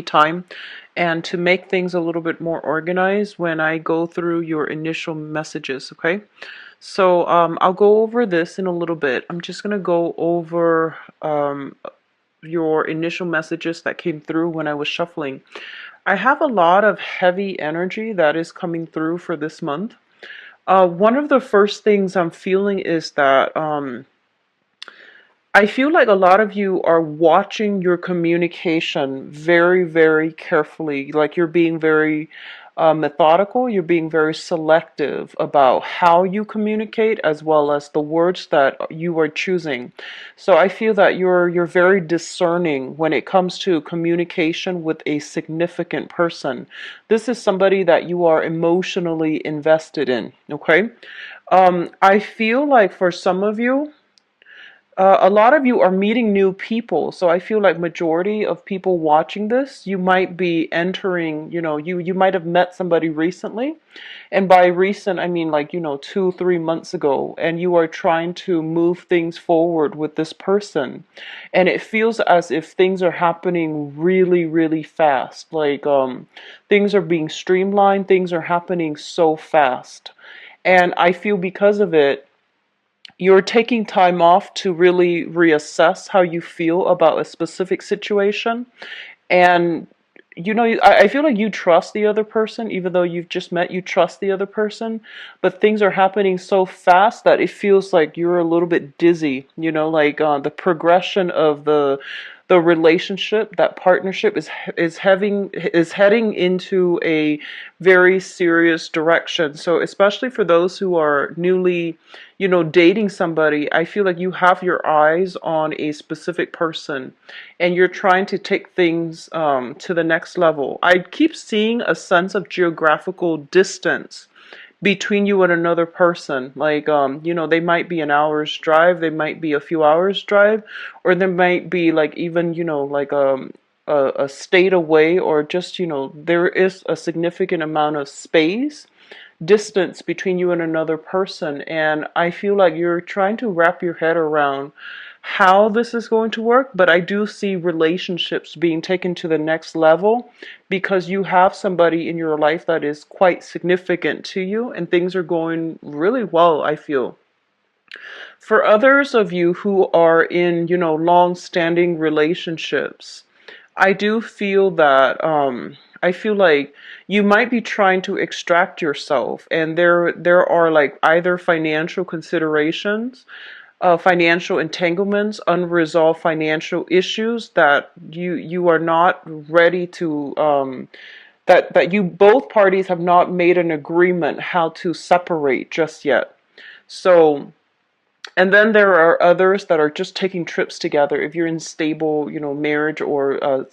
time and to make things a little bit more organized when I go through your initial messages, okay? So I'll go over this in a little bit. I'm just going to go over your initial messages that came through when I was shuffling. I have a lot of heavy energy that is coming through for this month. One of the first things I'm feeling is that I feel like a lot of you are watching your communication very, very carefully. Like you're being very methodical, you're being very selective about how you communicate as well as the words that you are choosing. So I feel that you're very discerning when it comes to communication with a significant person. This is somebody that you are emotionally invested in, okay? I feel like for some of you, a lot of you are meeting new people, so I feel like majority of people watching this, you might be entering, you might have met somebody recently, and by recent I mean like 2-3 months ago, and you are trying to move things forward with this person, and it feels as if things are happening really, really fast. Like things are being streamlined, things are happening so fast, and I feel because of it you're taking time off to really reassess how you feel about a specific situation. And, I feel like you trust the other person, even though you've just met, you trust the other person, but things are happening so fast that it feels like you're a little bit dizzy, like the progression of the relationship, that partnership is heading into a very serious direction. So especially for those who are newly, dating somebody, I feel like you have your eyes on a specific person and you're trying to take things to the next level. I keep seeing a sense of geographical distance between you and another person. Like, they might be an hour's drive, they might be a few hours drive, or there might be like even, like a state away, or just, there is a significant amount of space, distance between you and another person. And I feel like you're trying to wrap your head around how this is going to work, but I do see relationships being taken to the next level because you have somebody in your life that is quite significant to you and things are going really well, I feel. For others of you who are in, long-standing relationships, I do feel that I feel like you might be trying to extract yourself, and there are like either financial considerations, financial entanglements, unresolved financial issues that you are not ready to that you both parties have not made an agreement how to separate just yet. So, and then there are others that are just taking trips together. If you're in stable, marriage or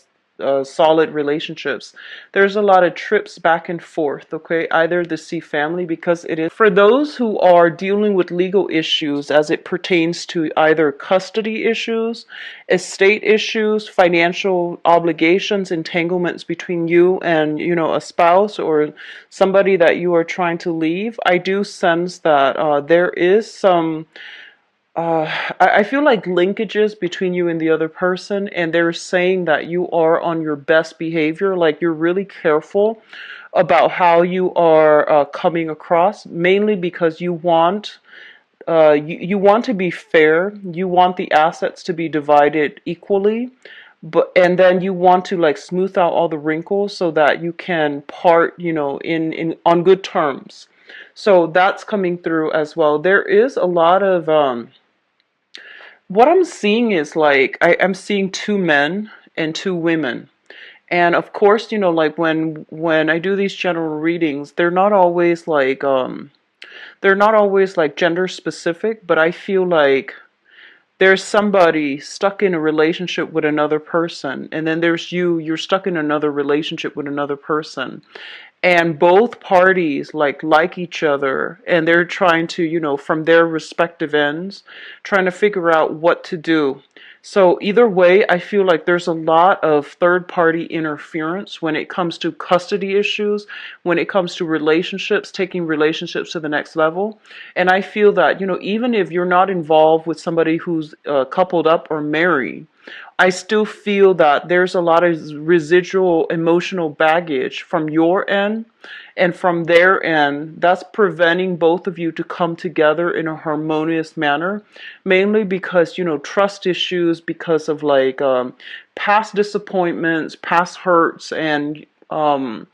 solid relationships, there's a lot of trips back and forth, okay? Either to see family, because it is for those who are dealing with legal issues as it pertains to either custody issues, estate issues, financial obligations, entanglements between you and, a spouse or somebody that you are trying to leave. I do sense that there is some I feel like linkages between you and the other person, and they're saying that you are on your best behavior, like you're really careful about how you are coming across, mainly because you want to be fair, you want the assets to be divided equally, and then you want to like smooth out all the wrinkles so that you can part, in on good terms. So that's coming through as well. There is a lot of what I'm seeing is like I'm seeing two men and two women. And of course, like when I do these general readings, they're not always like gender specific, but I feel like there's somebody stuck in a relationship with another person, and then there's you're stuck in another relationship with another person, and both parties like each other, and they're trying to, from their respective ends, trying to figure out what to do. So either way, I feel like there's a lot of third party interference when it comes to custody issues, when it comes to relationships, taking relationships to the next level. And I feel that, even if you're not involved with somebody who's coupled up or married, I still feel that there's a lot of residual emotional baggage from your end and from their end that's preventing both of you to come together in a harmonious manner, mainly because, trust issues, because of like past disappointments, past hurts, and I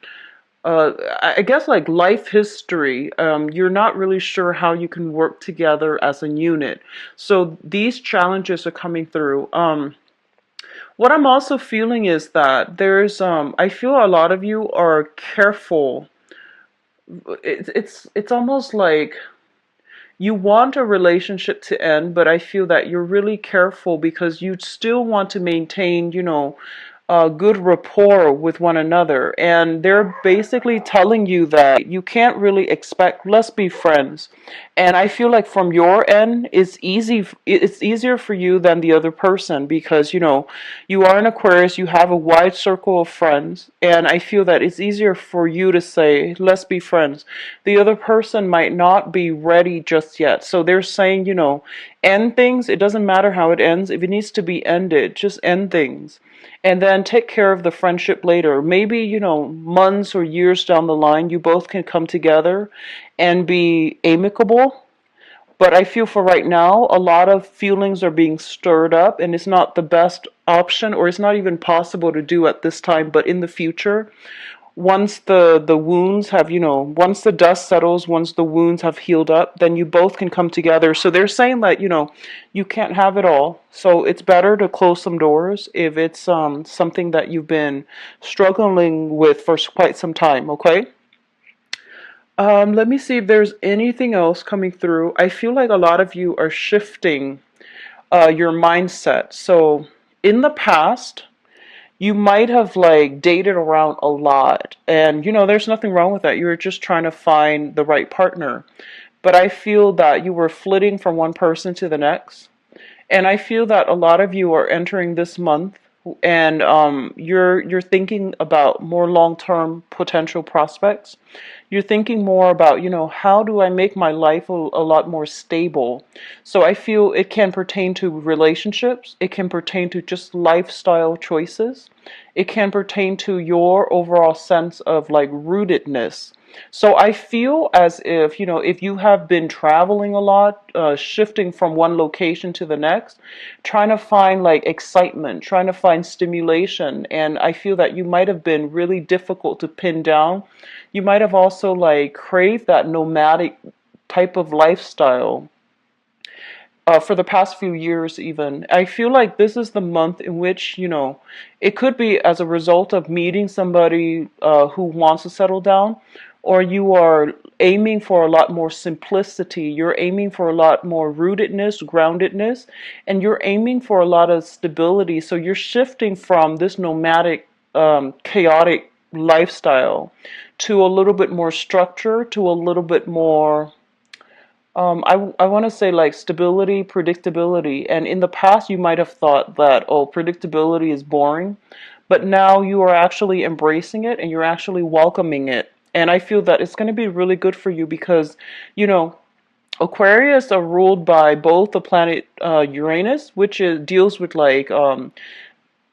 guess like life history. You're not really sure how you can work together as a unit. So these challenges are coming through. What I'm also feeling is that I feel a lot of you are careful. It's almost like you want a relationship to end, but I feel that you're really careful because you still want to maintain, good rapport with one another. And they're basically telling you that you can't really expect, let's be friends. And I feel like from your end, it's easier for you than the other person because, you are an Aquarius, you have a wide circle of friends. And I feel that it's easier for you to say, let's be friends. The other person might not be ready just yet. So they're saying, end things. It doesn't matter how it ends. If it needs to be ended, just end things and then take care of the friendship later. Maybe, months or years down the line, you both can come together and be amicable. But I feel for right now, a lot of feelings are being stirred up, and it's not the best option, or it's not even possible to do at this time. But in the future, once the wounds have, once the dust settles, once the wounds have healed up, then you both can come together. So they're saying that, you can't have it all. So it's better to close some doors if it's something that you've been struggling with for quite some time, okay? Let me see if there's anything else coming through. I feel like a lot of you are shifting your mindset. So in the past, you might have like dated around a lot, and there's nothing wrong with that. You were just trying to find the right partner. But I feel that you were flitting from one person to the next, and I feel that a lot of you are entering this month, and you're thinking about more long-term potential prospects. You're thinking more about, how do I make my life a lot more stable? So I feel it can pertain to relationships. It can pertain to just lifestyle choices. It can pertain to your overall sense of like rootedness. So I feel as if, if you have been traveling a lot, shifting from one location to the next, trying to find like excitement, trying to find stimulation, and I feel that you might have been really difficult to pin down. You might have also like craved that nomadic type of lifestyle for the past few years even. I feel like this is the month in which, it could be as a result of meeting somebody who wants to settle down, or you are aiming for a lot more simplicity. You're aiming for a lot more rootedness, groundedness, and you're aiming for a lot of stability. So you're shifting from this nomadic, chaotic lifestyle to a little bit more structure, to a little bit more I want to say like stability, predictability. And in the past, you might have thought that, oh, predictability is boring. But now you are actually embracing it and you're actually welcoming it. And I feel that it's going to be really good for you because, you know, Aquarius are ruled by both the planet Uranus, which deals with like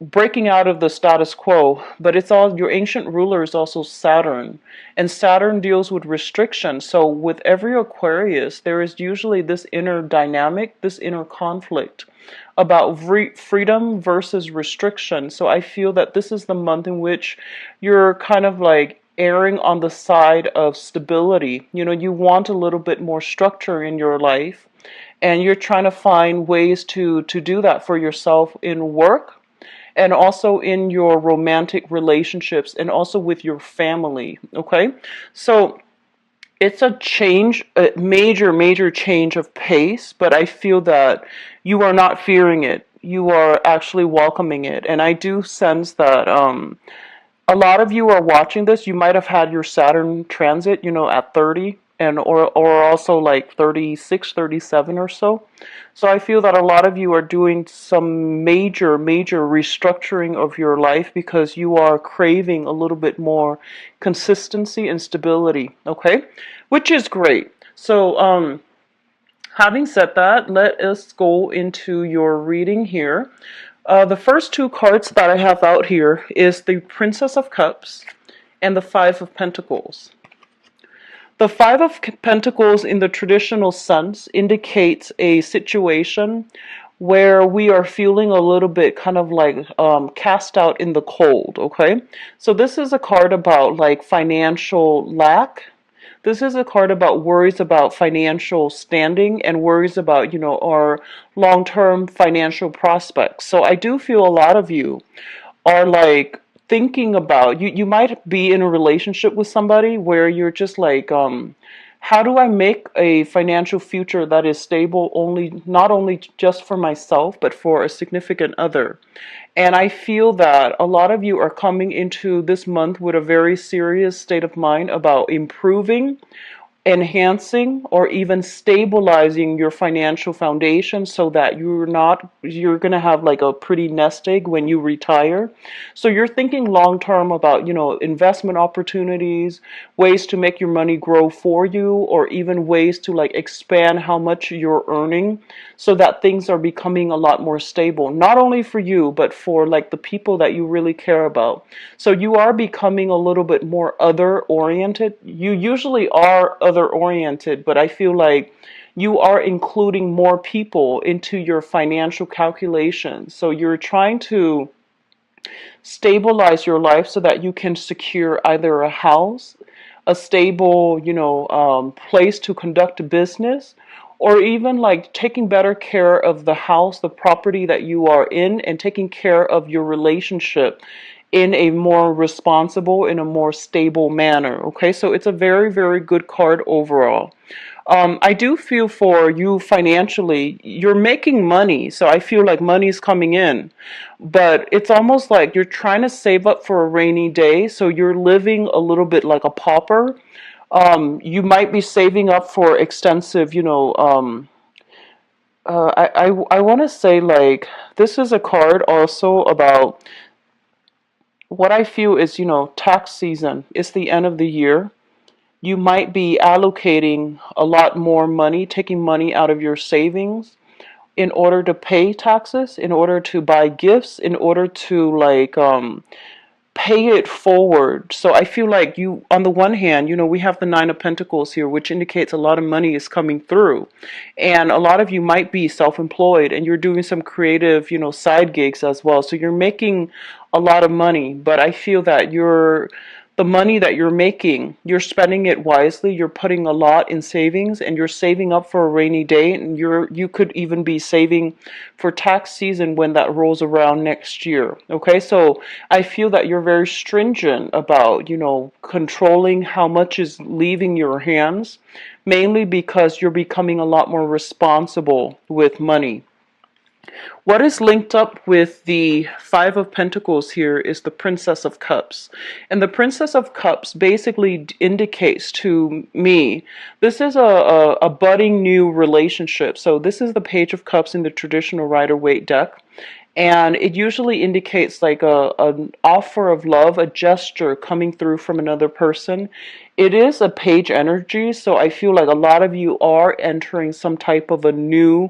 breaking out of the status quo, but it's all your ancient ruler is also Saturn, and Saturn deals with restriction. So with every Aquarius, there is usually this inner dynamic, this inner conflict about freedom versus restriction. So I feel that this is the month in which you're kind of like erring on the side of stability. You know, you want a little bit more structure in your life, and you're trying to find ways to do that for yourself in work, and also in your romantic relationships, and also with your family. Okay, so it's a change, a major change of pace, but I feel that you are not fearing it. You are actually welcoming it. And I do sense that a lot of you are watching this. You might have had your Saturn transit, you know, at 30, and or also like 36, 37 or so. So I feel that a lot of you are doing some major restructuring of your life because you are craving a little bit more consistency and stability, okay? Which is great. So having said that, let us go into your reading here. The first two cards that I have out here is the Princess of Cups and the Five of Pentacles. The Five of Pentacles in the traditional sense indicates a situation where we are feeling a little bit kind of like cast out in the cold, okay? So this is a card about like financial lack. This is a card about worries about financial standing and worries about, our long-term financial prospects. So I do feel a lot of you are like thinking about you might be in a relationship with somebody where you're just like how do I make a financial future that is stable only not only just for myself but for a significant other. And I feel that a lot of you are coming into this month with a very serious state of mind about improving, enhancing, or even stabilizing your financial foundation so that you're going to have like a pretty nest egg when you retire. So you're thinking long term about, investment opportunities, ways to make your money grow for you, or even ways to like expand how much you're earning so that things are becoming a lot more stable, not only for you but for like the people that you really care about. So you are becoming a little bit more other oriented. You usually are other oriented, but I feel like you are including more people into your financial calculations. So you're trying to stabilize your life so that you can secure either a house, a stable, place to conduct business, or even like taking better care of the house, the property that you are in, and taking care of your relationship in a more responsible, in a more stable manner. Okay, so it's a very, very good card overall. I do feel for you financially, you're making money, so I feel like money's coming in, but it's almost like you're trying to save up for a rainy day, so you're living a little bit like a pauper. You might be saving up for extensive, I want to say like this is a card also about what I feel is, tax season. It's the end of the year. You might be allocating a lot more money, taking money out of your savings in order to pay taxes, in order to buy gifts, in order to like pay it forward. So I feel like you, on the one hand, we have the Nine of Pentacles here, which indicates a lot of money is coming through. And a lot of you might be self-employed and you're doing some creative, side gigs as well. So you're making a lot of money, but I feel that the money that you're making, you're spending it wisely. You're putting a lot in savings and you're saving up for a rainy day, and you could even be saving for tax season when that rolls around next year. Okay, so I feel that you're very stringent about, controlling how much is leaving your hands, mainly because you're becoming a lot more responsible with money. What is linked up with the Five of Pentacles here is the Princess of Cups. And the Princess of Cups basically indicates to me, this is a budding new relationship. So this is the Page of Cups in the traditional Rider-Waite deck. And it usually indicates like an offer of love, a gesture coming through from another person. It is a page energy, so I feel like a lot of you are entering some type of a new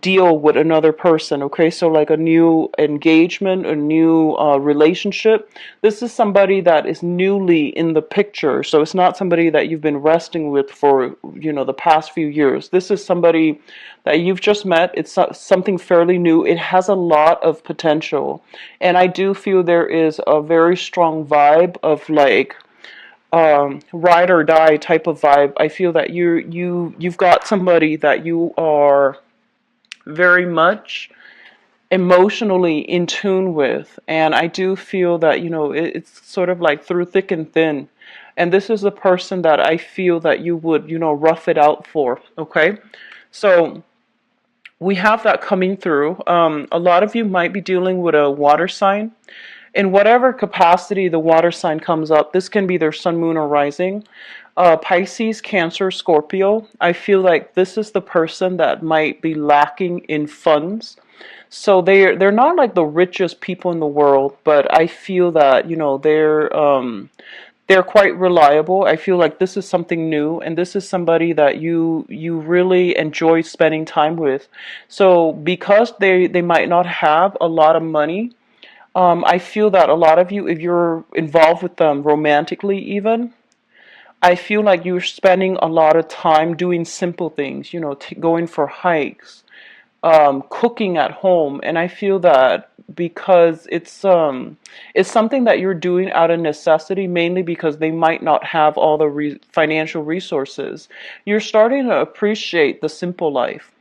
deal with another person. Okay, so like a new engagement, a new relationship. This is somebody that is newly in the picture, so it's not somebody that you've been resting with for the past few years. This is somebody that you've just met. It's something fairly new. It has a lot of potential, and I do feel there is a very strong vibe of like ride or die type of vibe. I feel that you've got somebody that you are very much emotionally in tune with, and I do feel that it's sort of like through thick and thin, and this is a person that I feel that you would rough it out for. Okay, so we have that coming through. A lot of you might be dealing with a water sign. In whatever capacity the water sign comes up, this can be their sun, moon, or rising. Pisces, Cancer, Scorpio. I feel like this is the person that might be lacking in funds. So they're not like the richest people in the world, but I feel that They're quite reliable. I feel like this is something new, and this is somebody that you really enjoy spending time with. So because they might not have a lot of money, I feel that a lot of you, if you're involved with them romantically even, I feel like you're spending a lot of time doing simple things, going for hikes, cooking at home. And I feel that because it's something that you're doing out of necessity, mainly because they might not have all the financial resources. You're starting to appreciate the simple life.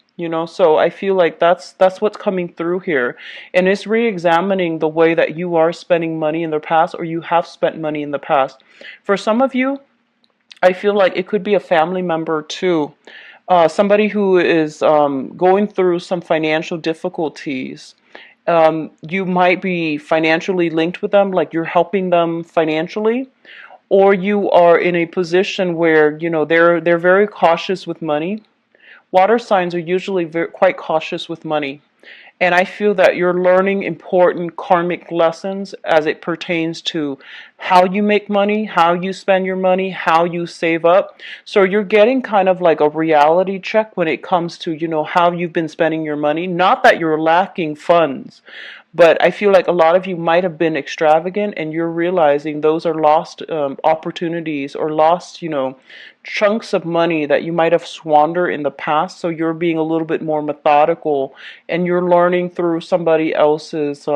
So I feel like that's what's coming through here, and it's re-examining the way that you are spending money in the past, or you have spent money in the past. For some of you, I feel like it could be a family member too, somebody who is going through some financial difficulties. You might be financially linked with them, like you're helping them financially, or you are in a position where they're very cautious with money. Water signs are usually quite cautious with money. And I feel that you're learning important karmic lessons as it pertains to how you make money, how you spend your money, how you save up. So you're getting kind of like a reality check when it comes to, how you've been spending your money. Not that you're lacking funds, but I feel like a lot of you might have been extravagant, and you're realizing those are lost opportunities, or lost, chunks of money that you might have squandered in the past. So you're being a little bit more methodical, and you're learning through somebody else's,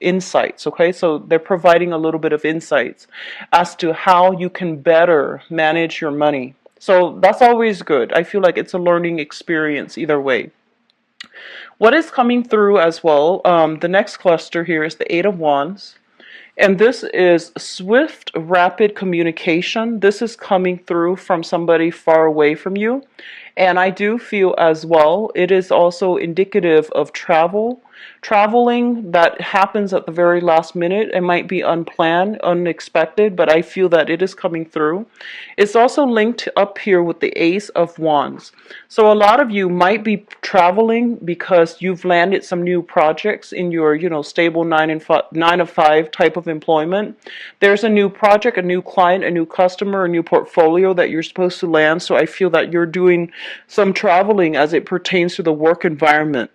insights. Okay, so they're providing a little bit of insights as to how you can better manage your money. So that's always good. I feel like it's a learning experience either way. What is coming through as well, the next cluster here is the Eight of Wands. And this is swift, rapid communication. This is coming through from somebody far away from you. And I do feel as well, it is also indicative of traveling that happens at the very last minute. It might be unplanned, unexpected, but I feel that it is coming through. It's also linked up here with the Ace of Wands. So a lot of you might be traveling because you've landed some new projects in your, stable 9 to 5 type of employment. There's a new project, a new client, a new customer, a new portfolio that you're supposed to land. So I feel that you're doing some traveling as it pertains to the work environment.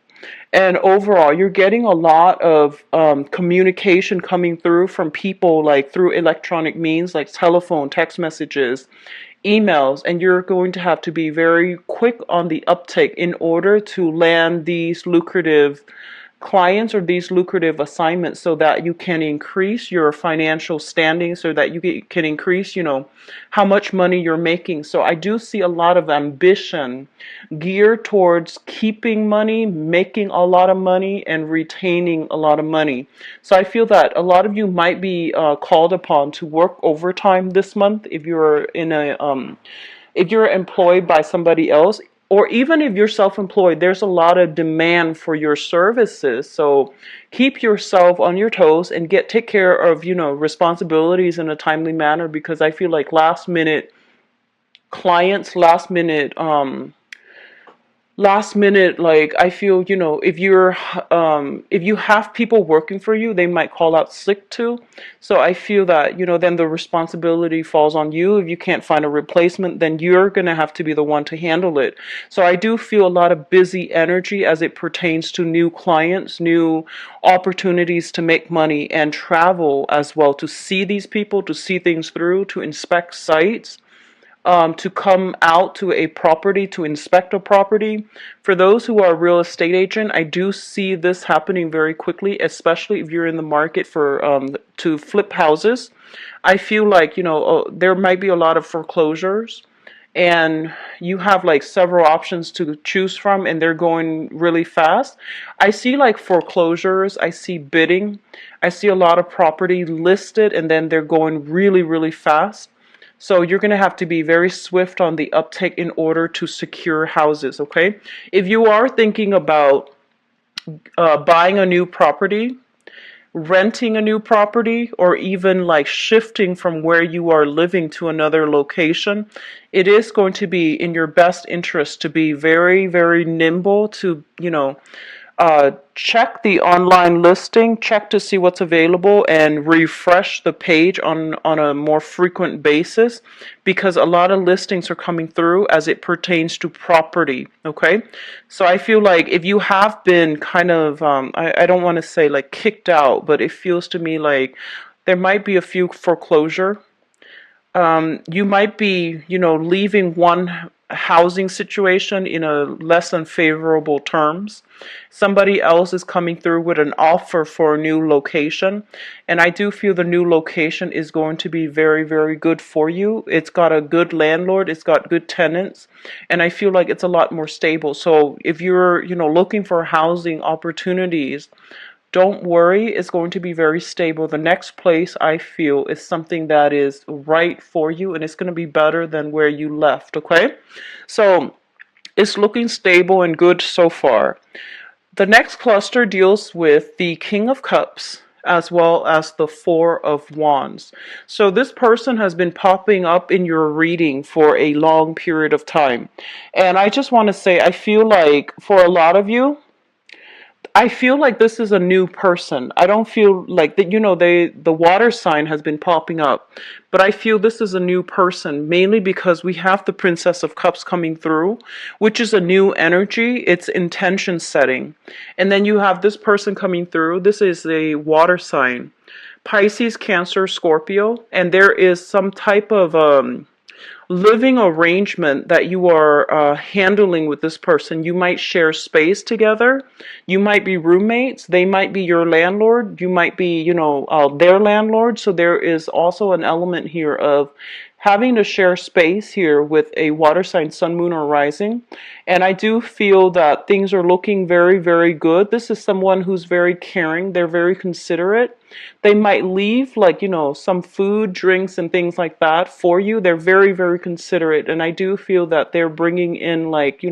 And overall, you're getting a lot of communication coming through from people, like through electronic means, like telephone, text messages, emails, and you're going to have to be very quick on the uptake in order to land these lucrative clients or these lucrative assignments, so that you can increase your financial standing, so that you can increase, how much money you're making. So I do see a lot of ambition geared towards keeping money, making a lot of money, and retaining a lot of money. So I feel that a lot of you might be called upon to work overtime this month if you're if you're employed by somebody else, or even if you're self-employed. There's a lot of demand for your services. So keep yourself on your toes and take care of, responsibilities in a timely manner, because I feel like last minute clients, last minute, like I feel, if you have people working for you, they might call out sick too. So I feel that, then the responsibility falls on you. If you can't find a replacement, then you're going to have to be the one to handle it. So I do feel a lot of busy energy as it pertains to new clients, new opportunities to make money, and travel as well, to see these people, to see things through, to inspect sites, to come out to a property, to inspect a property. For those who are a real estate agent, I do see this happening very quickly, especially if you're in the market for to flip houses. I feel like, there might be a lot of foreclosures, and you have like several options to choose from, and they're going really fast. I see like foreclosures, I see bidding, I see a lot of property listed, and then they're going really, really fast. So you're going to have to be very swift on the uptake in order to secure houses, okay? If you are thinking about buying a new property, renting a new property, or even like shifting from where you are living to another location, it is going to be in your best interest to be very, very nimble, to, check the online listing, check to see what's available, and refresh the page on a more frequent basis, because a lot of listings are coming through as it pertains to property. Okay, so I feel like if you have been kind of, I don't want to say like kicked out, but it feels to me like there might be a few foreclosure. You might be, leaving one housing situation in a less than favorable terms. Somebody else is coming through with an offer for a new location. And I do feel the new location is going to be very, very good for you. It's got a good landlord, it's got good tenants, and I feel like it's a lot more stable. So if you're, looking for housing opportunities, don't worry, it's going to be very stable. The next place I feel is something that is right for you, and it's going to be better than where you left, okay? So it's looking stable and good so far. The next cluster deals with the King of Cups as well as the Four of Wands. So this person has been popping up in your reading for a long period of time. And I just want to say, I feel like for a lot of you, I feel like this is a new person. I don't feel like that, the water sign has been popping up, but I feel this is a new person, mainly because we have the Princess of Cups coming through, which is a new energy. It's intention setting. And then you have this person coming through. This is a water sign, Pisces, Cancer, Scorpio, and there is some type of living arrangement that you are handling with this person. You might share space together. You might be roommates. They might be your landlord. You might be, their landlord. So there is also an element here of having to share space here with a water sign, sun, moon, or rising. And I do feel that things are looking very, very good. This is someone who's very caring. They're very considerate. They might leave like, some food, drinks, and things like that for you. They're very, very considerate. And I do feel that they're bringing in like,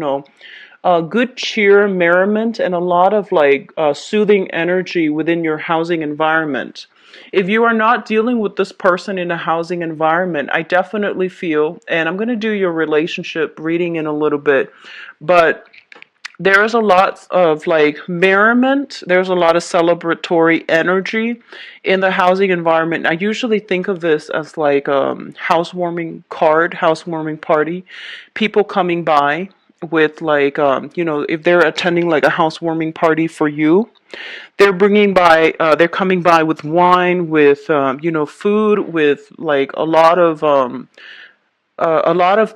good cheer, merriment, and a lot of like soothing energy within your housing environment. If you are not dealing with this person in a housing environment, I definitely feel, and I'm going to do your relationship reading in a little bit, but there's a lot of like merriment, there's a lot of celebratory energy in the housing environment. I usually think of this as like housewarming card, housewarming party, people coming by with like if they're attending like a housewarming party for you, they're coming by with wine, with food, with like a lot of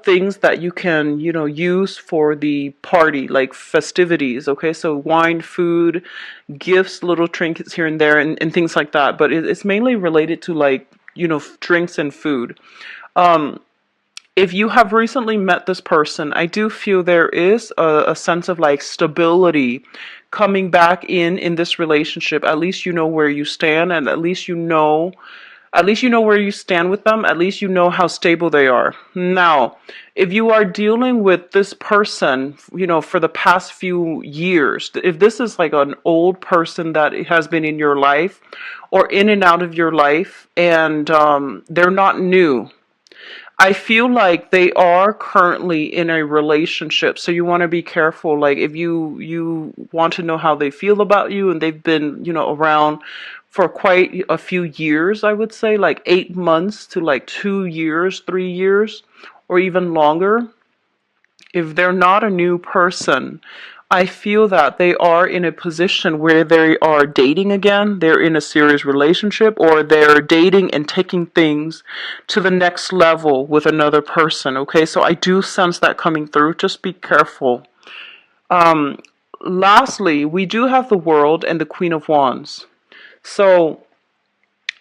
things that you can use for the party, like festivities. Okay, so wine, food, gifts, little trinkets here and there, and things like that, but it's mainly related to like drinks and food. If you have recently met this person, I do feel there is a sense of like stability coming back in this relationship. At least you know where you stand, and at least you know where you stand with them. At least you know how stable they are. Now, if you are dealing with this person, for the past few years, if this is like an old person that has been in your life or in and out of your life, and they're not new, I feel like they are currently in a relationship, so you want to be careful. Like if you want to know how they feel about you, and they've been around for quite a few years, I would say like 8 months to like 2 years, 3 years, or even longer. If they're not a new person, I feel that they are in a position where they are dating again, they're in a serious relationship, or they're dating and taking things to the next level with another person. Okay, so I do sense that coming through. Just be careful. Um, Lastly, we do have the World and the Queen of Wands. So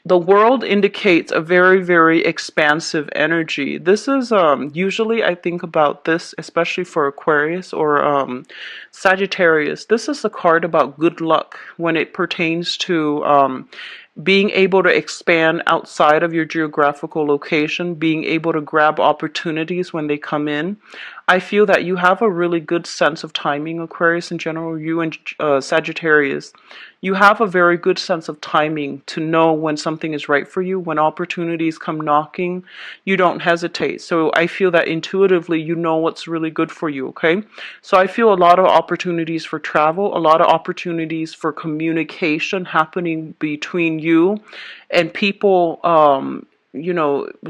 the world indicates a very, very expansive energy. This is usually I think about this, especially for Aquarius or Sagittarius. This is a card about good luck when it pertains to being able to expand outside of your geographical location, being able to grab opportunities when they come in. I feel that you have a really good sense of timing, Aquarius in general, you and Sagittarius. You have a very good sense of timing to know when something is right for you. When opportunities come knocking, you don't hesitate. So I feel that intuitively you know what's really good for you, okay? So I feel a lot of opportunities for travel, a lot of opportunities for communication happening between you and people,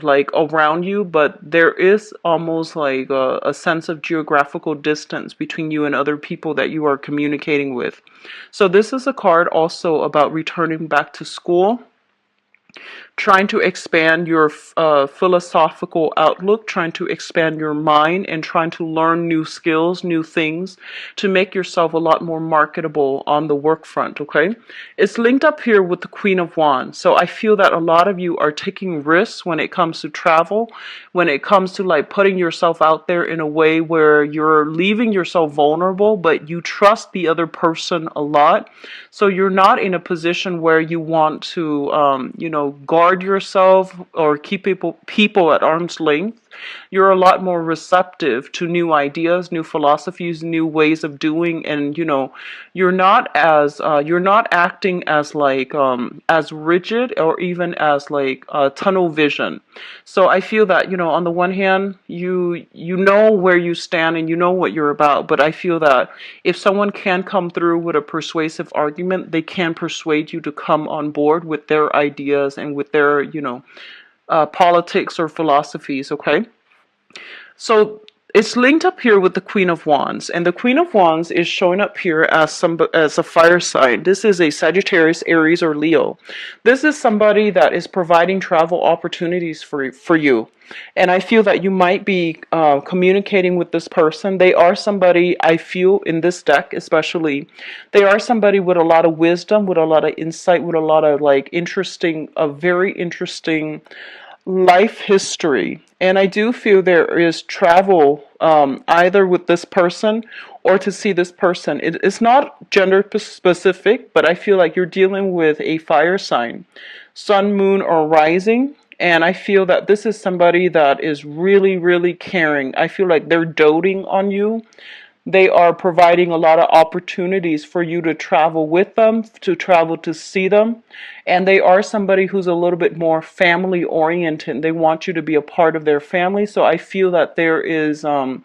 like around you, but there is almost like a sense of geographical distance between you and other people that you are communicating with. So this is a card also about returning back to school, trying to expand your philosophical outlook, trying to expand your mind, and trying to learn new skills, new things to make yourself a lot more marketable on the work front, okay? It's linked up here with the Queen of Wands. So I feel that a lot of you are taking risks when it comes to travel, when it comes to like putting yourself out there in a way where you're leaving yourself vulnerable, but you trust the other person a lot. So you're not in a position where you want to, guard yourself or keep people at arm's length. You're a lot more receptive to new ideas, new philosophies, new ways of doing, and you're not acting as like as rigid or even as like tunnel vision. So I feel that on the one hand, you know where you stand and you know what you're about, but I feel that if someone can come through with a persuasive argument, they can persuade you to come on board with their ideas and with their politics or philosophies, okay? So it's linked up here with the Queen of Wands, and the Queen of Wands is showing up here as a fire sign. This is a Sagittarius, Aries, or Leo. This is somebody that is providing travel opportunities for you. And I feel that you might be communicating with this person. They are somebody, I feel in this deck especially, they are somebody with a lot of wisdom, with a lot of insight, with a lot of like very interesting life history. And I do feel there is travel either with this person or to see this person. It's not gender specific, but I feel like you're dealing with a fire sign, sun, moon, or rising. And I feel that this is somebody that is really, really caring. I feel like they're doting on you. They are providing a lot of opportunities for you to travel with them, to travel to see them. And they are somebody who's a little bit more family oriented. They want you to be a part of their family. So I feel that there is a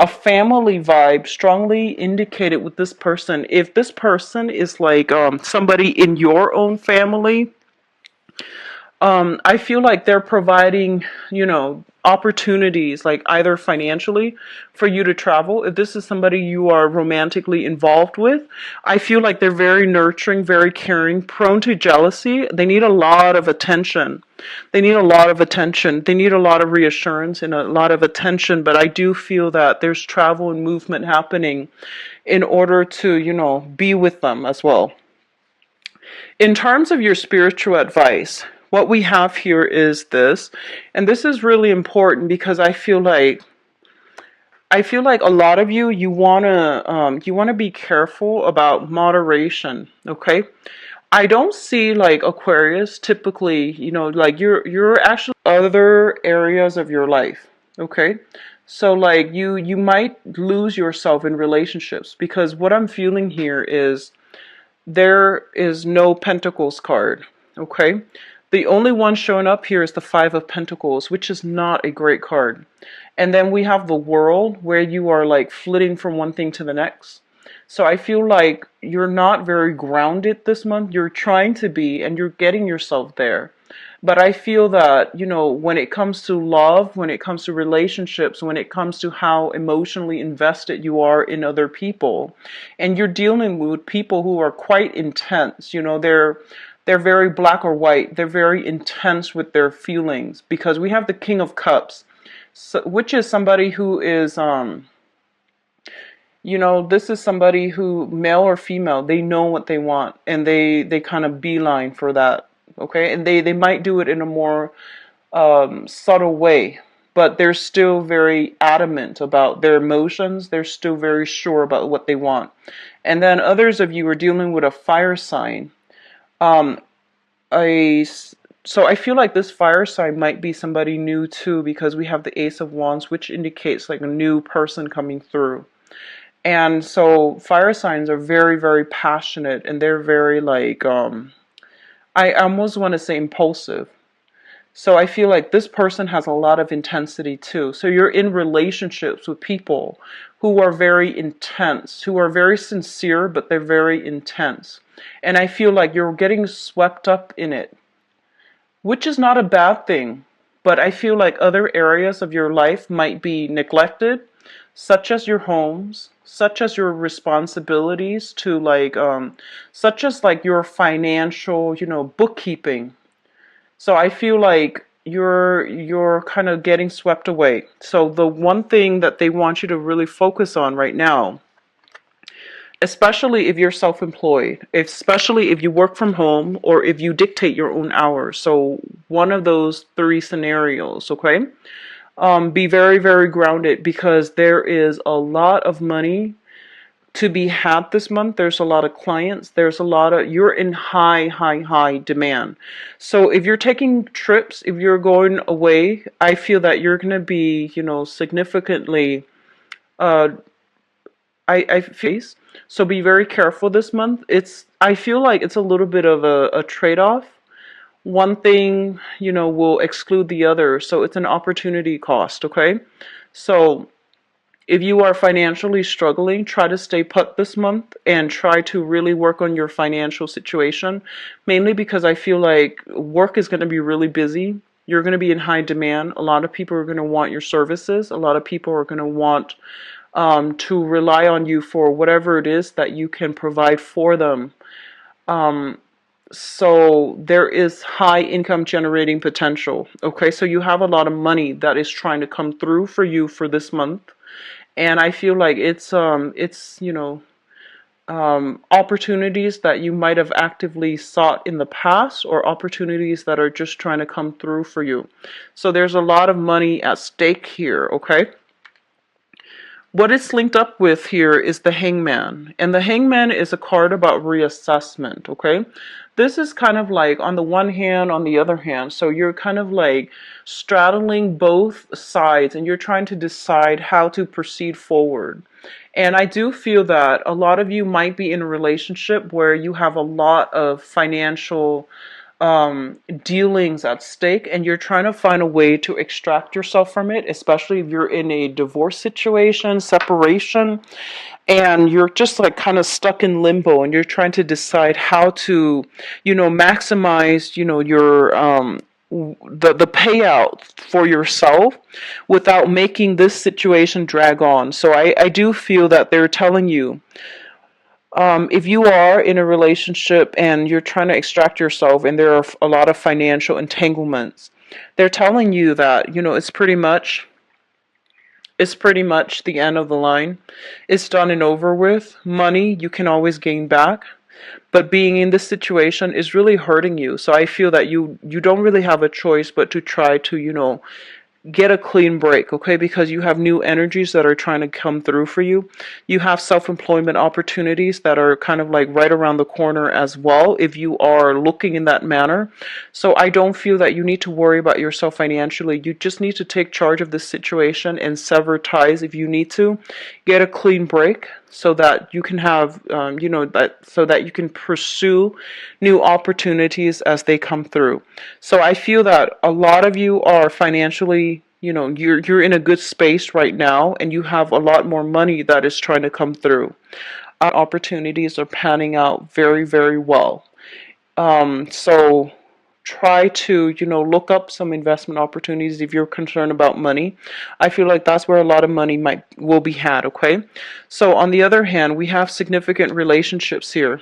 family vibe strongly indicated with this person. If this person is like somebody in your own family, I feel like they're providing, opportunities, like either financially for you to travel. If this is somebody you are romantically involved with, I feel like they're very nurturing, very caring, prone to jealousy. They need a lot of attention. They need a lot of attention. They need a lot of reassurance and a lot of attention. But I do feel that there's travel and movement happening in order to, be with them as well. In terms of your spiritual advice, what we have here is this, and this is really important because I feel like a lot of you wanna be careful about moderation. Okay, I don't see like Aquarius typically, like you're actually other areas of your life. Okay, so like you might lose yourself in relationships because what I'm feeling here is there is no Pentacles card, okay? The only one showing up here is the Five of Pentacles, which is not a great card. And then we have the World, where you are like flitting from one thing to the next. So I feel like you're not very grounded this month. You're trying to be, and you're getting yourself there. But I feel that, when it comes to love, when it comes to relationships, when it comes to how emotionally invested you are in other people, and you're dealing with people who are quite intense, they're very black or white. They're very intense with their feelings because we have the King of Cups, which is somebody who is, this is somebody who, male or female, they know what they want and they kind of beeline for that. Okay, and they might do it in a more subtle way, but they're still very adamant about their emotions. They're still very sure about what they want. And then others of you are dealing with a fire sign. a so I feel like this fire sign might be somebody new too, because we have the Ace of Wands, which indicates like a new person coming through. And so fire signs are very, very passionate, and they're very like I almost want to say impulsive. So I feel like this person has a lot of intensity too. So you're in relationships with people who are very intense, who are very sincere, but they're very intense. And I feel like you're getting swept up in it, which is not a bad thing. But I feel like other areas of your life might be neglected, such as your homes, such as your responsibilities to like, such as like your financial, bookkeeping. So I feel like you're kind of getting swept away. So the one thing that they want you to really focus on right now, especially if you're self-employed, especially if you work from home or if you dictate your own hours. So one of those three scenarios, okay? Be very, very grounded, because there is a lot of money to be had this month. There's a lot of clients. There's a lot of, you're in high, high, high demand. So if you're taking trips, if you're going away, I feel that you're going to be, significantly, uh, I feel, so be very careful this month. I feel like it's a little bit of a trade-off. One thing, will exclude the other. So it's an opportunity cost, okay? So if you are financially struggling, try to stay put this month and try to really work on your financial situation, mainly because I feel like work is going to be really busy. You're going to be in high demand. A lot of people are going to want your services. A lot of people are going to want to rely on you for whatever it is that you can provide for them. Um, so there is high income generating potential. Okay, so you have a lot of money that is trying to come through for you for this month. And I feel like it's opportunities that you might have actively sought in the past, or opportunities that are just trying to come through for you. So there's a lot of money at stake here, okay? What it's linked up with here is the Hangman. And the Hangman is a card about reassessment, okay? This is kind of like on the one hand, on the other hand. So you're kind of like straddling both sides, and you're trying to decide how to proceed forward. And I do feel that a lot of you might be in a relationship where you have a lot of financial dealings at stake, and you're trying to find a way to extract yourself from it, especially if you're in a divorce situation, separation, and you're just like kind of stuck in limbo, and you're trying to decide how to, maximize, your the payout for yourself without making this situation drag on. So I do feel that they're telling you, if you are in a relationship and you're trying to extract yourself and there are a lot of financial entanglements, they're telling you that, it's pretty much the end of the line. It's done and over with. Money you can always gain back, but being in this situation is really hurting you. So I feel that you don't really have a choice but to try to, get a clean break, okay? Because you have new energies that are trying to come through for you. You have self-employment opportunities that are kind of like right around the corner as well, if you are looking in that manner. So I don't feel that you need to worry about yourself financially. You just need to take charge of this situation and sever ties if you need to. Get a clean break so that you can have, so that you can pursue new opportunities as they come through. So I feel that a lot of you are financially, you're in a good space right now, and you have a lot more money that is trying to come through. Opportunities are panning out very, very well. So try to, look up some investment opportunities if you're concerned about money. I feel like that's where a lot of money will be had, okay? So on the other hand, we have significant relationships here.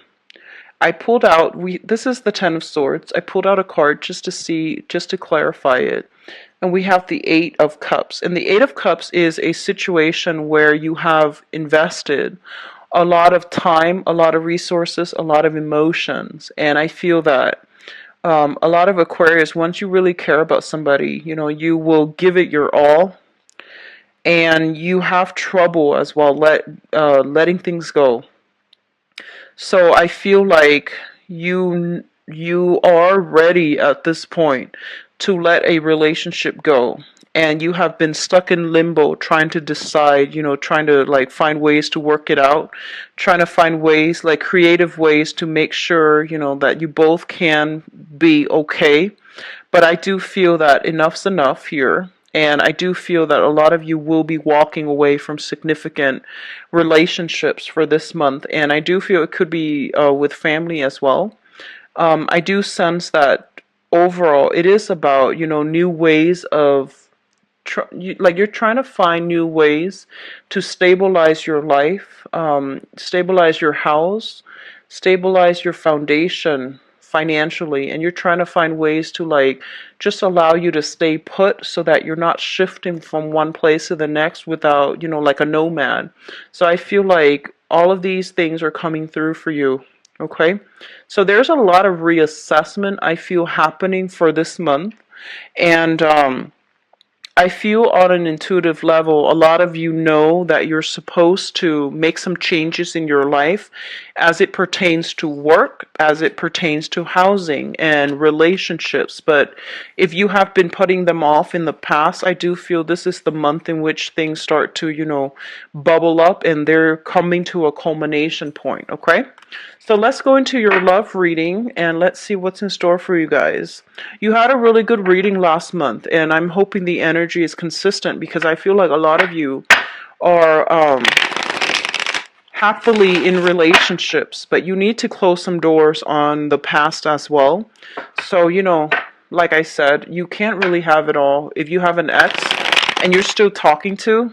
I pulled out, this is the Ten of Swords. I pulled out a card just to clarify it. And we have the Eight of Cups. And the Eight of Cups is a situation where you have invested a lot of time, a lot of resources, a lot of emotions. And I feel that a lot of Aquarius, once you really care about somebody, you will give it your all, and you have trouble as well letting things go. So I feel like you are ready at this point to let a relationship go. And you have been stuck in limbo trying to decide, trying to like find ways to work it out, trying to find ways, like creative ways to make sure, that you both can be okay. But I do feel that enough's enough here. And I do feel that a lot of you will be walking away from significant relationships for this month. And I do feel it could be with family as well. I do sense that overall it is about, new ways of, like you're trying to find new ways to stabilize your life, stabilize your house, stabilize your foundation financially, and you're trying to find ways to like just allow you to stay put so that you're not shifting from one place to the next without, like a nomad. So I feel like all of these things are coming through for you. Okay, so there's a lot of reassessment I feel happening for this month, and I feel on an intuitive level, a lot of you know that you're supposed to make some changes in your life as it pertains to work, as it pertains to housing and relationships. But if you have been putting them off in the past, I do feel this is the month in which things start to, bubble up and they're coming to a culmination point, okay? So let's go into your love reading and let's see what's in store for you guys. You had a really good reading last month, and I'm hoping the energy is consistent because I feel like a lot of you are happily in relationships, but you need to close some doors on the past as well. So, like I said, you can't really have it all. If you have an ex and you're still talking to,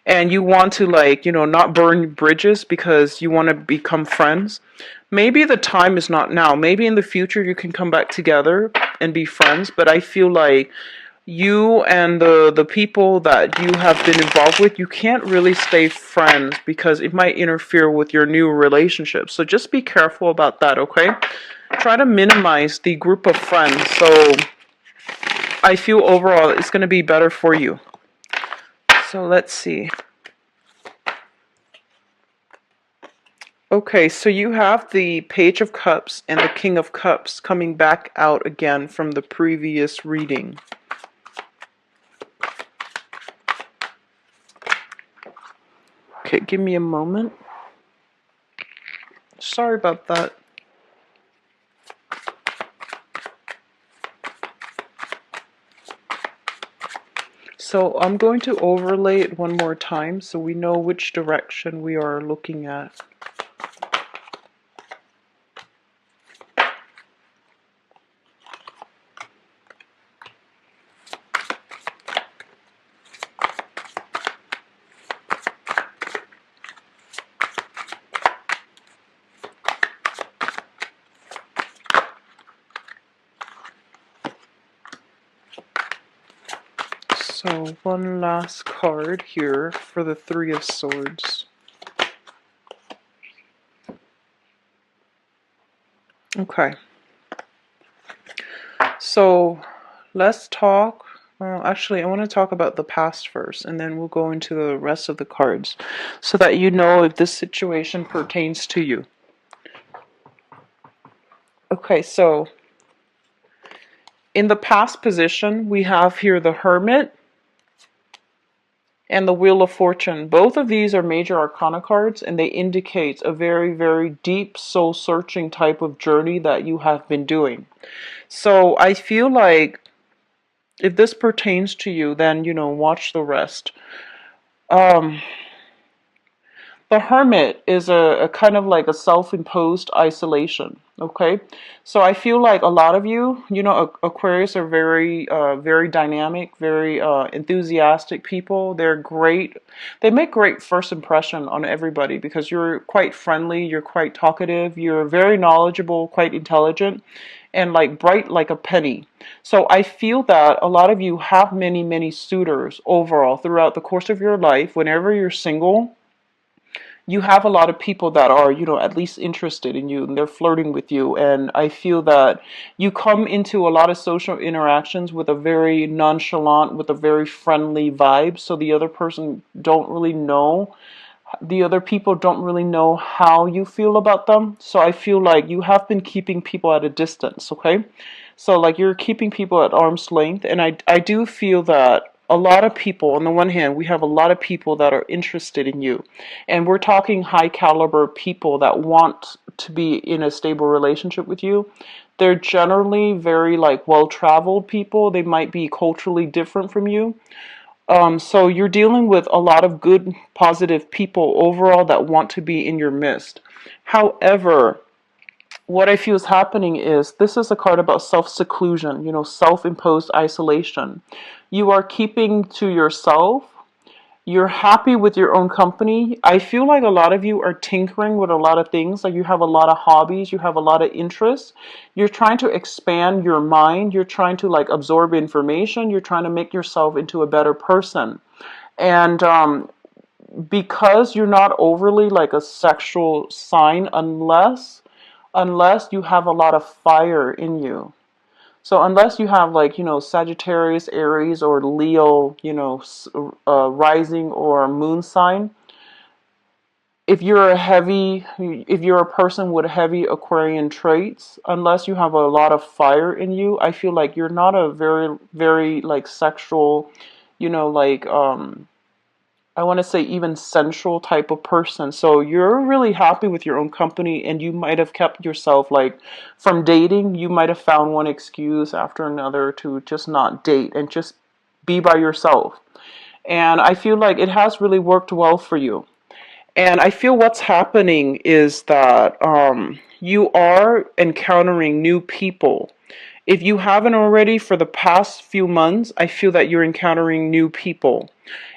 and you want to like, not burn bridges because you want to become friends, maybe the time is not now. Maybe in the future you can come back together and be friends, but I feel like you and the people that you have been involved with, you can't really stay friends because it might interfere with your new relationship. So just be careful about that, okay? Try to minimize the group of friends. So I feel overall it's going to be better for you. So let's see. Okay, so you have the Page of Cups and the King of Cups coming back out again from the previous reading. Okay, give me a moment. Sorry about that. So I'm going to overlay it one more time so we know which direction we are looking at. So one last card here for the Three of Swords. Okay. So let's talk. Well, actually, I want to talk about the past first, and then we'll go into the rest of the cards so that you know if this situation pertains to you. Okay, so in the past position, we have here the Hermit and the Wheel of Fortune. Both of these are major arcana cards, and they indicate a very, very deep soul-searching type of journey that you have been doing. So I feel like if this pertains to you, then, watch the rest. The Hermit is a kind of like a self-imposed isolation, okay? So I feel like a lot of you, Aquarius are very, very dynamic, very enthusiastic people. They're great. They make great first impression on everybody because you're quite friendly, you're quite talkative, you're very knowledgeable, quite intelligent, and like bright like a penny. So I feel that a lot of you have many, many suitors overall throughout the course of your life. Whenever you're single, you have a lot of people that are, at least interested in you and they're flirting with you. And I feel that you come into a lot of social interactions with a very nonchalant, with a very friendly vibe. So the other person don't really know The other people don't really know how you feel about them. So I feel like you have been keeping people at a distance, okay? So like you're keeping people at arm's length, and I do feel that a lot of people, on the one hand, we have a lot of people that are interested in you. And we're talking high caliber people that want to be in a stable relationship with you. They're generally very like well-traveled people. They might be culturally different from you. So you're dealing with a lot of good, positive people overall that want to be in your midst. However, what I feel is happening is this is a card about self-seclusion, self-imposed isolation. You are keeping to yourself. You're happy with your own company. I feel like a lot of you are tinkering with a lot of things. Like you have a lot of hobbies, you have a lot of interests. You're trying to expand your mind. You're trying to like absorb information. You're trying to make yourself into a better person. And because you're not overly like a sexual sign, unless you have a lot of fire in you. So unless you have like, Sagittarius, Aries, or Leo, rising or moon sign, if you're a person with heavy Aquarian traits, unless you have a lot of fire in you, I feel like you're not a very, very like sexual, like, I want to say even sensual type of person. So you're really happy with your own company, and you might have kept yourself like from dating. You might have found one excuse after another to just not date and just be by yourself. And I feel like it has really worked well for you. And I feel what's happening is that you are encountering new people. If you haven't already for the past few months, I feel that you're encountering new people.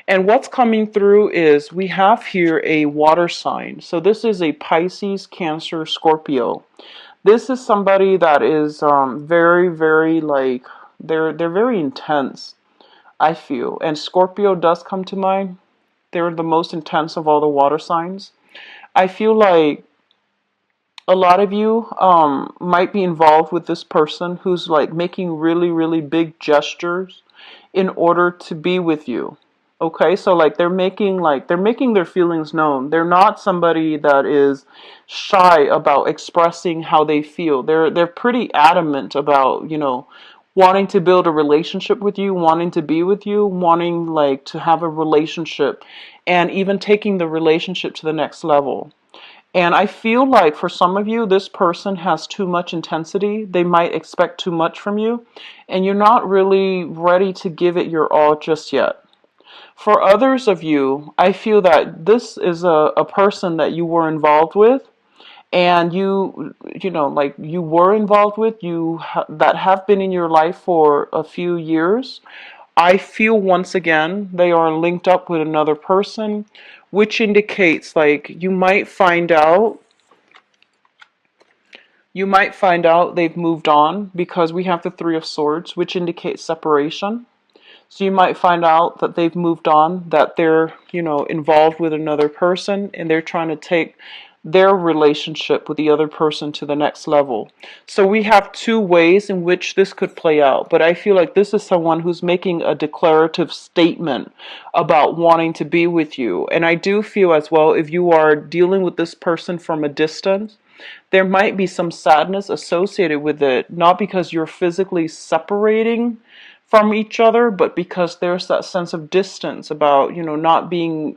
And what's coming through is we have here a water sign. So this is a Pisces, Cancer, Scorpio. This is somebody that is very, very like they're very intense, I feel. And Scorpio does come to mind. They're the most intense of all the water signs. I feel like a lot of you might be involved with this person who's like making really, really big gestures in order to be with you. Okay, so like they're making their feelings known. They're not somebody that is shy about expressing how they feel. They're pretty adamant about, wanting to build a relationship with you, wanting to be with you, wanting like to have a relationship, and even taking the relationship to the next level. And I feel like for some of you, this person has too much intensity. They might expect too much from you, and you're not really ready to give it your all just yet. For others of you, I feel that this is a person that you were involved with, and like you were involved with, that have been in your life for a few years. I feel once again they are linked up with another person, which indicates like you might find out they've moved on, because we have the Three of Swords, which indicates separation. So you might find out that they've moved on, that they're, involved with another person, and they're trying to take their relationship with the other person to the next level. So we have two ways in which this could play out, but I feel like this is someone who's making a declarative statement about wanting to be with you. And I do feel as well, if you are dealing with this person from a distance, there might be some sadness associated with it, not because you're physically separating from each other, but because there's that sense of distance about, not being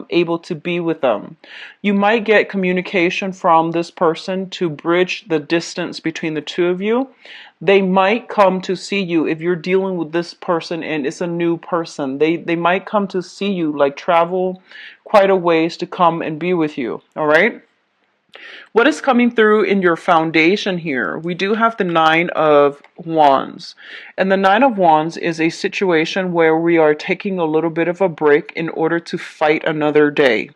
able to be with them. You might get communication from this person to bridge the distance between the two of you. They might come to see you if you're dealing with this person and it's a new person. They might come to see you, like travel quite a ways to come and be with you. All right. What is coming through in your foundation here? We do have the Nine of Wands. And the Nine of Wands is a situation where we are taking a little bit of a break in order to fight another day.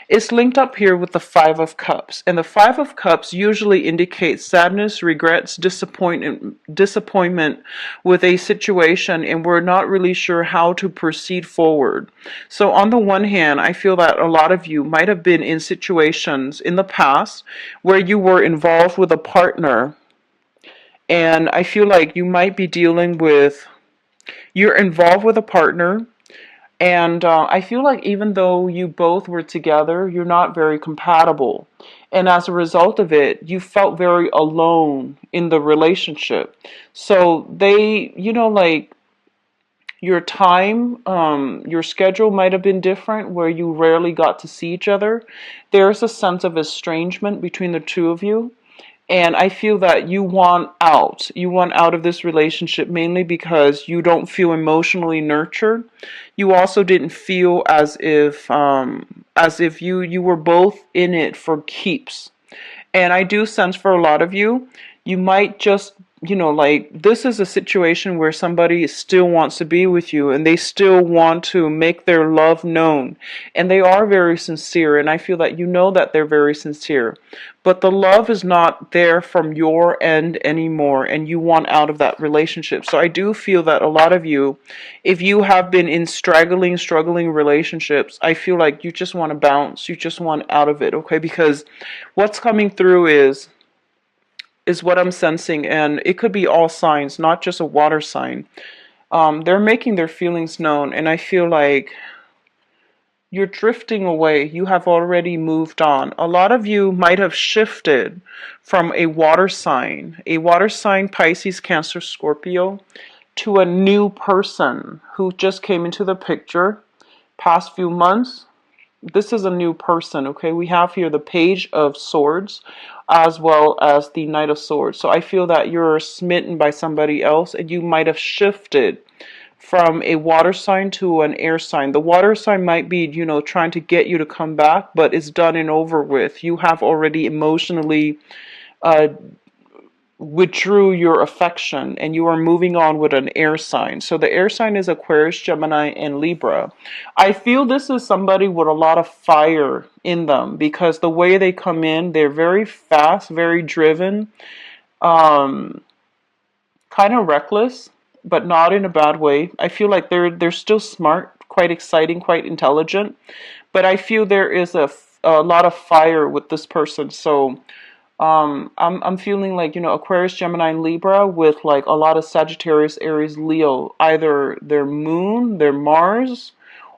It's linked up here with the Five of Cups. And the Five of Cups usually indicates sadness, regrets, disappointment with a situation, and we're not really sure how to proceed forward. So on the one hand, I feel that a lot of you might have been in situations in the past where you were involved with a partner, and I feel like you might be you're involved with a partner, And I feel like even though you both were together, you're not very compatible. And as a result of it, you felt very alone in the relationship. So they, like your time, your schedule might have been different where you rarely got to see each other. There's a sense of estrangement between the two of you. And I feel that you want out. You want out of this relationship mainly because you don't feel emotionally nurtured. You also didn't feel as if you were both in it for keeps. And I do sense for a lot of you, you might just, like this is a situation where somebody still wants to be with you and they still want to make their love known. And they are very sincere. And I feel that that they're very sincere. But the love is not there from your end anymore. And you want out of that relationship. So I do feel that a lot of you, if you have been in struggling relationships, I feel like you just want to bounce. You just want out of it, okay? Because what's coming through is what I'm sensing, and it could be all signs, not just a water sign. They're making their feelings known, and I feel like you're drifting away. You have already moved on. A lot of you might have shifted from a water sign, Pisces, Cancer, Scorpio, to a new person who just came into the picture past few months. This is a new person, okay? We have here the Page of Swords as well as the Knight of Swords. So I feel that you're smitten by somebody else and you might have shifted from a water sign to an air sign. The water sign might be, trying to get you to come back, but it's done and over with. You have already emotionally uh, withdrew your affection and you are moving on with an air sign. So the air sign is Aquarius, Gemini, and Libra. I feel this is somebody with a lot of fire in them because the way they come in, they're very fast, very driven, kind of reckless, but not in a bad way. I feel like they're still smart, quite exciting, quite intelligent, but I feel there is a lot of fire with this person. So I'm feeling like, Aquarius, Gemini, and Libra with like a lot of Sagittarius, Aries, Leo, either their moon, their Mars,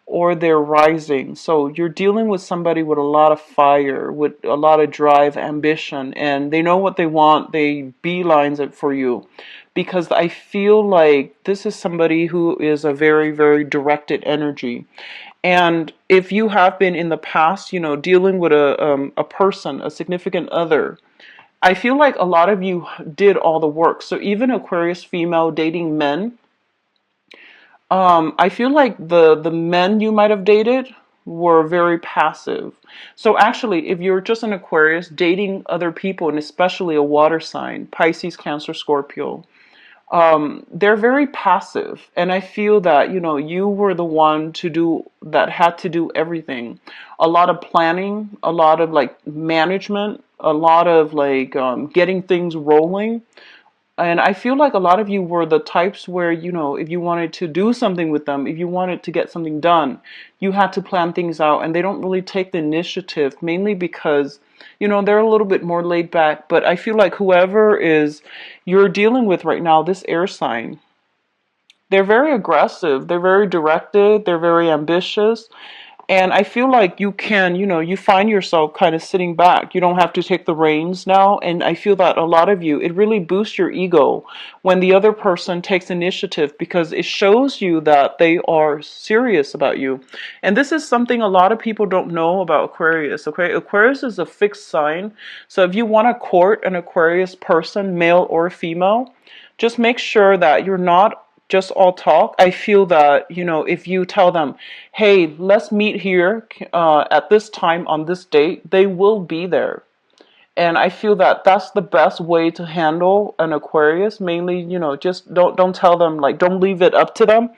or their rising. So you're dealing with somebody with a lot of fire, with a lot of drive, ambition, and they know what they want. They beelines it for you. Because I feel like this is somebody who is a very, very directed energy. And if you have been in the past, dealing with a person, a significant other, I feel like a lot of you did all the work. So even Aquarius female dating men, I feel like the men you might have dated were very passive. So actually, if you're just an Aquarius dating other people, and especially a water sign, Pisces, Cancer, Scorpio, they're very passive. And I feel that, you were the one that had to do everything. A lot of planning, a lot of like management, a lot of like getting things rolling. And I feel like a lot of you were the types where, if you wanted to do something with them, if you wanted to get something done, you had to plan things out. And they don't really take the initiative, mainly because, they're a little bit more laid back. But I feel like whoever is you're dealing with right now, this air sign, they're very aggressive, they're very directed, they're very ambitious. And I feel like you find yourself kind of sitting back. You don't have to take the reins now. And I feel that a lot of you, it really boosts your ego when the other person takes initiative because it shows you that they are serious about you. And this is something a lot of people don't know about Aquarius, okay? Aquarius is a fixed sign. So if you want to court an Aquarius person, male or female, just make sure that you're not just all talk. I feel that, if you tell them, hey, let's meet here at this time on this date, they will be there. And I feel that that's the best way to handle an Aquarius. Mainly, just don't tell them, like, don't leave it up to them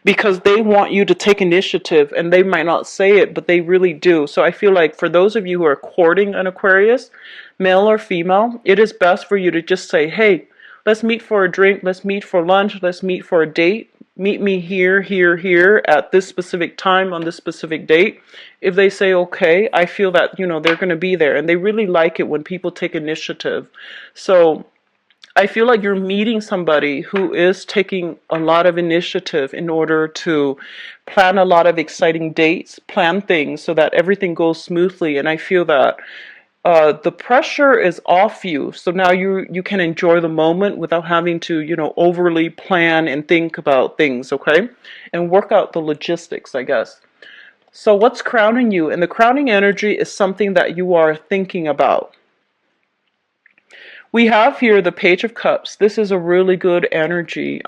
because they want you to take initiative and they might not say it, but they really do. So I feel like for those of you who are courting an Aquarius, male or female, it is best for you to just say, hey, let's meet for a drink, let's meet for lunch, let's meet for a date. Meet me here, here, here at this specific time on this specific date. If they say okay, I feel that, they're going to be there. And they really like it when people take initiative. So I feel like you're meeting somebody who is taking a lot of initiative in order to plan a lot of exciting dates, plan things so that everything goes smoothly. And I feel that the pressure is off you, so now you can enjoy the moment without having to, overly plan and think about things, okay? And work out the logistics, I guess. So what's crowning you? And the crowning energy is something that you are thinking about. We have here the Page of Cups. This is a really good energy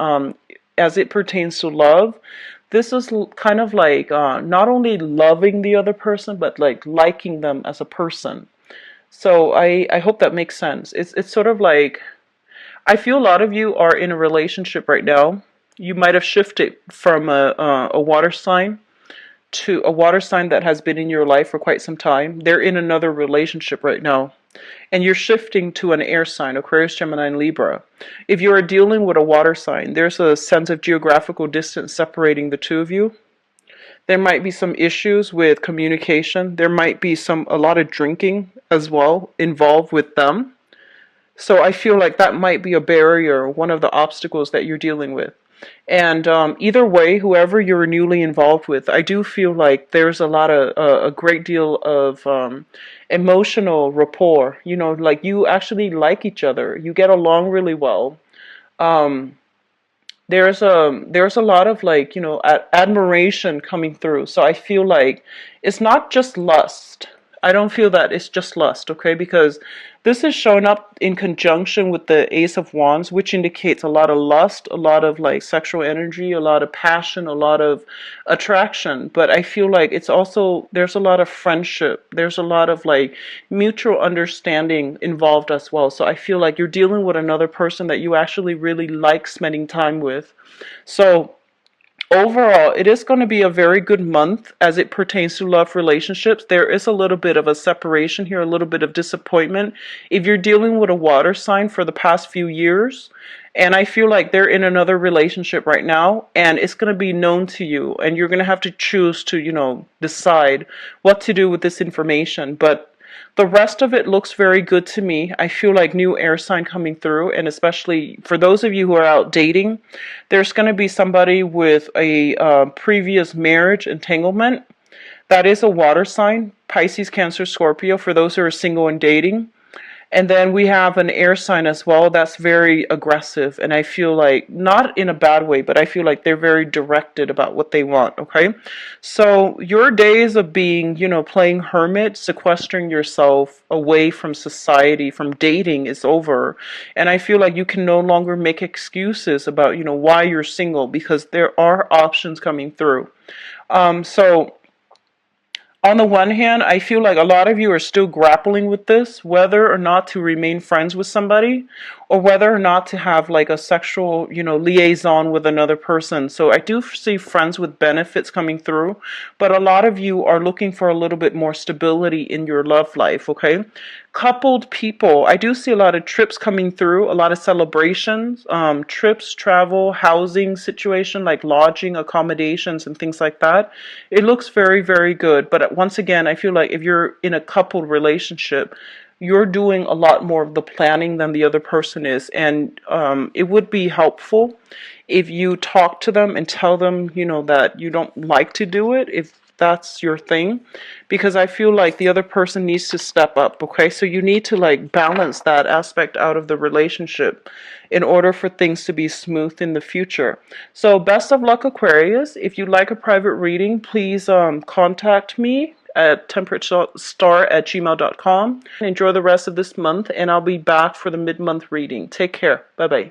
as it pertains to love. This is kind of like not only loving the other person, but like liking them as a person. So I hope that makes sense. It's sort of like, I feel a lot of you are in a relationship right now. You might have shifted from a water sign to a water sign that has been in your life for quite some time. They're in another relationship right now. And you're shifting to an air sign, Aquarius, Gemini, and Libra. If you are dealing with a water sign, there's a sense of geographical distance separating the two of you. There might be some issues with communication. There might be a lot of drinking as well involved with them. So I feel like that might be a barrier, one of the obstacles that you're dealing with. And either way, whoever you're newly involved with, I do feel like there's a great deal of emotional rapport. Like you actually like each other. You get along really well. Um, there's a lot of like, admiration coming through. So I feel like it's not just lust. I don't feel that it's just lust, okay? Because this is showing up in conjunction with the Ace of Wands, which indicates a lot of lust, a lot of like sexual energy, a lot of passion, a lot of attraction. But I feel like it's also, there's a lot of friendship. There's a lot of like mutual understanding involved as well. So I feel like you're dealing with another person that you actually really like spending time with. So overall, it is going to be a very good month as it pertains to love relationships. There is a little bit of a separation here, a little bit of disappointment. If you're dealing with a water sign for the past few years, and I feel like they're in another relationship right now, and it's going to be known to you, and you're going to have to choose to, decide what to do with this information. But the rest of it looks very good to me. I feel like new air sign coming through, and especially for those of you who are out dating, there's going to be somebody with a previous marriage entanglement. That is a water sign, Pisces, Cancer, Scorpio, for those who are single and dating. And then we have an air sign as well that's very aggressive. And I feel like, not in a bad way, but I feel like they're very directed about what they want, okay? So your days of being, playing hermit, sequestering yourself away from society, from dating is over. And I feel like you can no longer make excuses about, why you're single, because there are options coming through. So on the one hand, I feel like a lot of you are still grappling with this, whether or not to remain friends with somebody, or whether or not to have like a sexual, liaison with another person. So I do see friends with benefits coming through, but a lot of you are looking for a little bit more stability in your love life, okay? Coupled people, I do see a lot of trips coming through, a lot of celebrations, trips, travel, housing situation, like lodging, accommodations, and things like that. It looks very, very good. But once again, I feel like if you're in a coupled relationship, you're doing a lot more of the planning than the other person is. And it would be helpful if you talk to them and tell them, that you don't like to do it, if that's your thing, because I feel like the other person needs to step up, okay? So you need to like balance that aspect out of the relationship in order for things to be smooth in the future. So best of luck, Aquarius. If you'd like a private reading, please contact me at temperatestar@gmail.com. Enjoy the rest of this month, and I'll be back for the mid-month reading. Take care. Bye-bye.